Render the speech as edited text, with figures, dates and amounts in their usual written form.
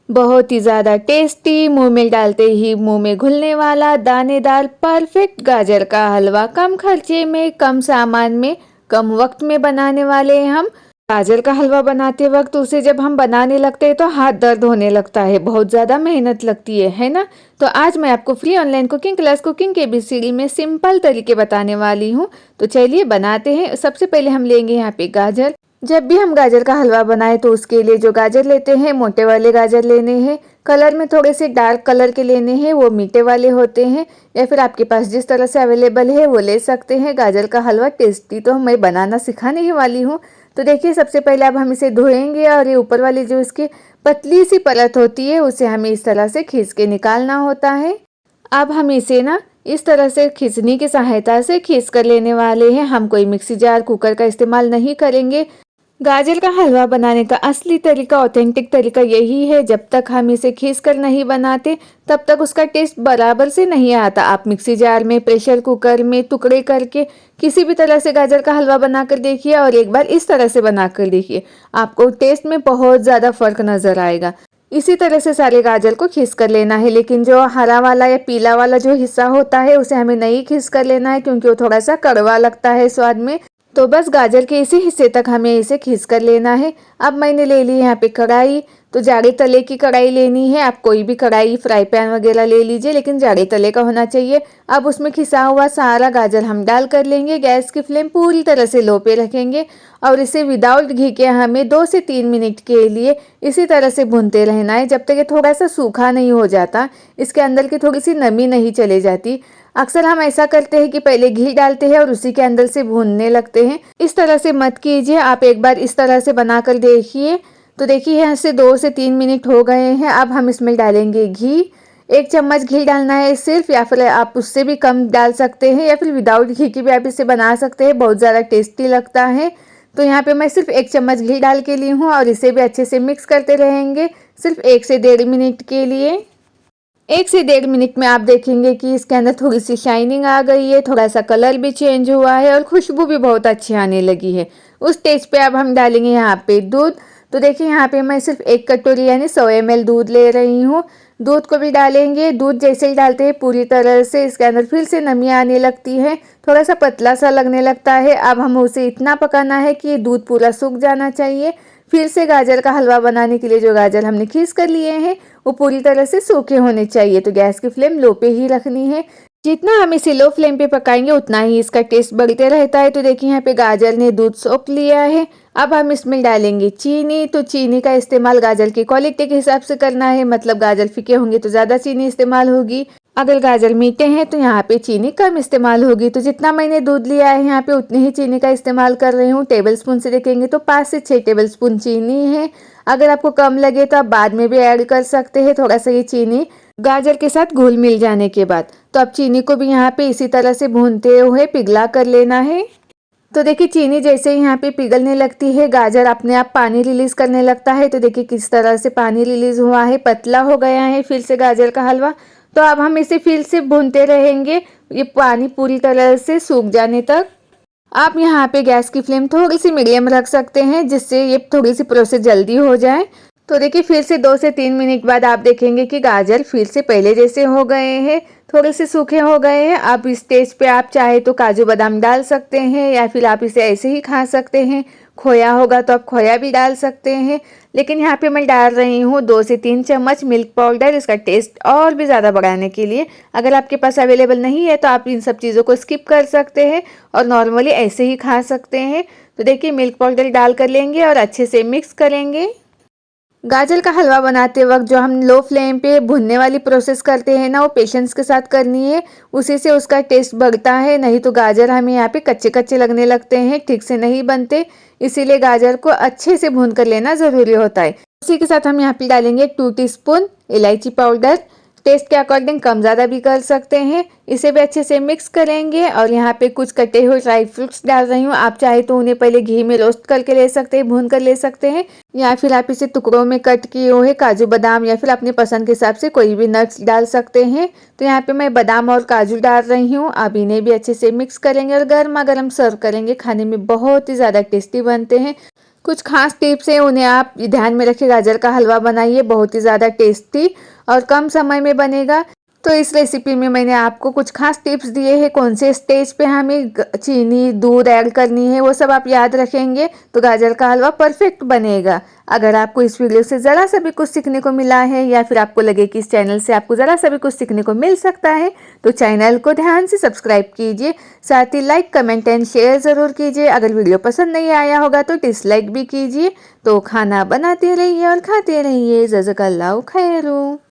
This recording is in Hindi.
बहुत ही ज़्यादा टेस्टी, मुंह में डालते ही मुंह में घुलने वाला दानेदार परफेक्ट गाजर का हलवा कम खर्चे में, कम सामान में, कम वक्त में बनाने वाले हैं हम। गाजर का हलवा बनाते वक्त उसे जब हम बनाने लगते हैं तो हाथ दर्द होने लगता है, बहुत ज़्यादा मेहनत लगती है ना। तो आज मैं आपको free online cooking class cooking के ABCD में सिंपल तरीके बताने वाली हूँ। तो चलिए बनाते हैं। सबसे पहले हम लेंगे यहाँ पे गाजर। जब भी हम गाजर का हलवा बनाए तो उसके लिए जो गाजर लेते हैं मोटे वाले गाजर लेने हैं। कलर में थोड़े से डार्क कलर के लेने हैं, वो मीठे वाले होते हैं, या फिर आपके पास जिस तरह से अवेलेबल है वो ले सकते हैं। गाजर का हलवा टेस्टी तो मैं बनाना सिखाने ही वाली हूँ। तो देखिए सबसे पहले अब हम इसे धोएंगे और ये ऊपर वाली जो इसकी पतली सी परत होती है उसे हमें इस तरह से खींच के निकालना होता है। अब हम इसे ना इस तरह से खींचने की सहायता से खींच कर लेने वाले हैं। हम कोई मिक्सी जार कुकर का इस्तेमाल नहीं करेंगे। गाजर का हलवा बनाने का असली तरीका, ऑथेंटिक तरीका यही है। जब तक हम इसे खींच कर नहीं बनाते तब तक उसका टेस्ट बराबर से नहीं आता। आप मिक्सी जार में, प्रेशर कुकर में टुकड़े करके किसी भी तरह से गाजर का हलवा बनाकर देखिए और एक बार इस तरह से बनाकर देखिए, आपको टेस्ट में बहुत ज़्यादा फर्क नज़र आएगा। इसी तरह से सारे गाजर को खींच कर लेना है, लेकिन जो हरा वाला या पीला वाला जो हिस्सा होता है उसे हमें नहीं खींच कर लेना है, क्योंकि वो थोड़ा सा कड़वा लगता है स्वाद में। तो बस गाजर के इसी हिस्से तक हमें इसे खींच कर लेना है। अब मैंने ले ली यहाँ पे कढ़ाई। तो जाड़े तले की कढ़ाई लेनी है। आप कोई भी कढ़ाई, फ्राई पैन वगैरह ले लीजिए, लेकिन जाड़े तले का होना चाहिए। अब उसमें खिसा हुआ सारा गाजर हम डाल कर लेंगे। गैस की फ्लेम पूरी तरह से लो पे रखेंगे और इसे विदाउट घी के हमें 2 से 3 मिनट के लिए इसी तरह से भूनते रहना है, जब तक ये थोड़ा सा सूखा नहीं हो जाता, इसके अंदर की थोड़ी सी नमी नहीं चले जाती। अक्सर हम ऐसा करते हैं कि पहले घी डालते हैं और उसी के अंदर से भूनने लगते हैं। इस तरह से मत कीजिए, आप एक बार इस तरह से बनाकर देखिए। तो देखिए यहाँ से 2 से 3 मिनट हो गए हैं। अब हम इसमें डालेंगे घी। 1 चम्मच घी डालना है सिर्फ, या फिर आप उससे भी कम डाल सकते हैं, या फिर विदाउट घी की भी आप इसे बना सकते हैं, बहुत ज़्यादा टेस्टी लगता है। तो यहाँ पे मैं सिर्फ 1 चम्मच घी डाल के ली हूँ और इसे भी अच्छे से मिक्स करते रहेंगे सिर्फ 1 से 1.5 मिनट के लिए। 1 से 1.5 मिनट में आप देखेंगे कि इसके अंदर थोड़ी सी शाइनिंग आ गई है, थोड़ा सा कलर भी चेंज हुआ है और खुशबू भी बहुत अच्छी आने लगी है। उस स्टेज पे अब हम डालेंगे यहाँ पे दूध। तो देखिए यहाँ पे मैं सिर्फ 1 कटोरी यानी 100 ml दूध ले रही हूँ। दूध को भी डालेंगे। दूध जैसे ही डालते हैं पूरी तरह से इसके अंदर फिर से नमी आने लगती है, थोड़ा सा पतला सा लगने लगता है। अब हम उसे इतना पकाना है कि दूध पूरा सूख जाना चाहिए। फिर से गाजर का हलवा बनाने के लिए जो गाजर हमने खींच कर लिए हैं वो पूरी तरह से सूखे होने चाहिए। तो गैस की फ्लेम लो पे ही रखनी है। जितना हम इसे लो फ्लेम पे पकाएंगे उतना ही इसका टेस्ट बढ़ते रहता है। तो देखिए यहाँ पे गाजर ने दूध सोख लिया है। अब हम इसमें डालेंगे चीनी। तो चीनी का इस्तेमाल गाजर की क्वालिटी के हिसाब से करना है, मतलब गाजर फीके होंगे तो ज़्यादा चीनी इस्तेमाल होगी, अगर गाजर मीठे हैं तो यहाँ पे चीनी कम इस्तेमाल होगी। तो जितना मैंने दूध लिया है यहाँ पे उतनी ही चीनी का इस्तेमाल कर रही हूँ। टेबल स्पून से देखेंगे तो 5 से 6 टेबल स्पून चीनी है। अगर आपको कम लगे तो आप बाद में भी ऐड कर सकते हैं थोड़ा सा ये चीनी गाजर के साथ घुल मिल जाने के बाद। तो अब चीनी को भी यहाँ पे इसी तरह से भूनते हुए पिघला कर लेना है। तो देखिए चीनी जैसे ही यहाँ पे पिघलने लगती है, गाजर अपने आप पानी रिलीज करने लगता है। तो देखिए किस तरह से पानी रिलीज हुआ है, पतला हो गया है फिर से गाजर का हलवा। तो अब हम इसे फिर से भूनते रहेंगे, ये पानी पूरी तरह से सूख जाने तक। आप यहाँ पे गैस की फ्लेम थोड़ी सी मीडियम रख सकते हैं, जिससे ये थोड़ी सी प्रोसेस जल्दी हो जाए। तो देखिए फिर से 2 से 3 मिनट बाद आप देखेंगे कि गाजर फिर से पहले जैसे हो गए हैं, थोड़े से सूखे हो गए हैं। अब इस स्टेज पे आप चाहे तो काजू बादाम डाल सकते हैं, या फिर आप इसे ऐसे ही खा सकते हैं। खोया होगा तो आप खोया भी डाल सकते हैं, लेकिन यहाँ पे मैं डाल रही हूँ 2 से 3 चम्मच मिल्क पाउडर, इसका टेस्ट और भी ज़्यादा बढ़ाने के लिए। अगर आपके पास अवेलेबल नहीं है तो आप इन सब चीज़ों को स्किप कर सकते हैं और नॉर्मली ऐसे ही खा सकते हैं। तो देखिए मिल्क पाउडर डाल कर लेंगे और अच्छे से मिक्स करेंगे। गाजर का हलवा बनाते वक्त जो हम लो फ्लेम पे भुनने वाली प्रोसेस करते हैं ना, वो पेशेंस के साथ करनी है, उसी से उसका टेस्ट बढ़ता है। नहीं तो गाजर हमें यहाँ पे कच्चे कच्चे लगने लगते हैं, ठीक से नहीं बनते। इसीलिए गाजर को अच्छे से भून कर लेना ज़रूरी होता है। उसी के साथ हम यहाँ पे डालेंगे 2 टीस्पून इलायची पाउडर। टेस्ट के अकॉर्डिंग कम ज़्यादा भी कर सकते हैं। इसे भी अच्छे से मिक्स करेंगे और यहाँ पे कुछ कटे हुए ड्राई फ्रूट्स डाल रही हूँ। आप चाहे तो उन्हें पहले घी में रोस्ट करके ले सकते हैं, भून कर ले सकते हैं, या फिर आप इसे टुकड़ों में कट किए हुए काजू बादाम या फिर अपने पसंद के हिसाब से कोई भी नट्स डाल सकते हैं। तो यहाँ पे मैं बादाम और काजू डाल रही हूँ। अब इन्हें भी अच्छे से मिक्स करेंगे और गर्मा गर्म सर्व करेंगे। खाने में बहुत ही ज़्यादा टेस्टी बनते हैं। कुछ खास टिप्स हैं, उन्हें आप ध्यान में रखिए। गाजर का हलवा बनाइए, बहुत ही ज़्यादा टेस्टी और कम समय में बनेगा। तो इस रेसिपी में मैंने आपको कुछ खास टिप्स दिए हैं, कौन से स्टेज पे हमें चीनी दूध ऐड करनी है वो सब आप याद रखेंगे तो गाजर का हलवा परफेक्ट बनेगा। अगर आपको इस वीडियो से ज़रा सा भी कुछ सीखने को मिला है या फिर आपको लगे कि इस चैनल से आपको ज़रा सा भी कुछ सीखने को मिल सकता है तो चैनल को ध्यान से सब्सक्राइब कीजिए। साथ ही लाइक, कमेंट एंड शेयर ज़रूर कीजिए। अगर वीडियो पसंद नहीं आया होगा तो डिसलाइक भी कीजिए। तो खाना बनाते रहिए और खाते रहिए। जज़ाकल्लाहु खैर।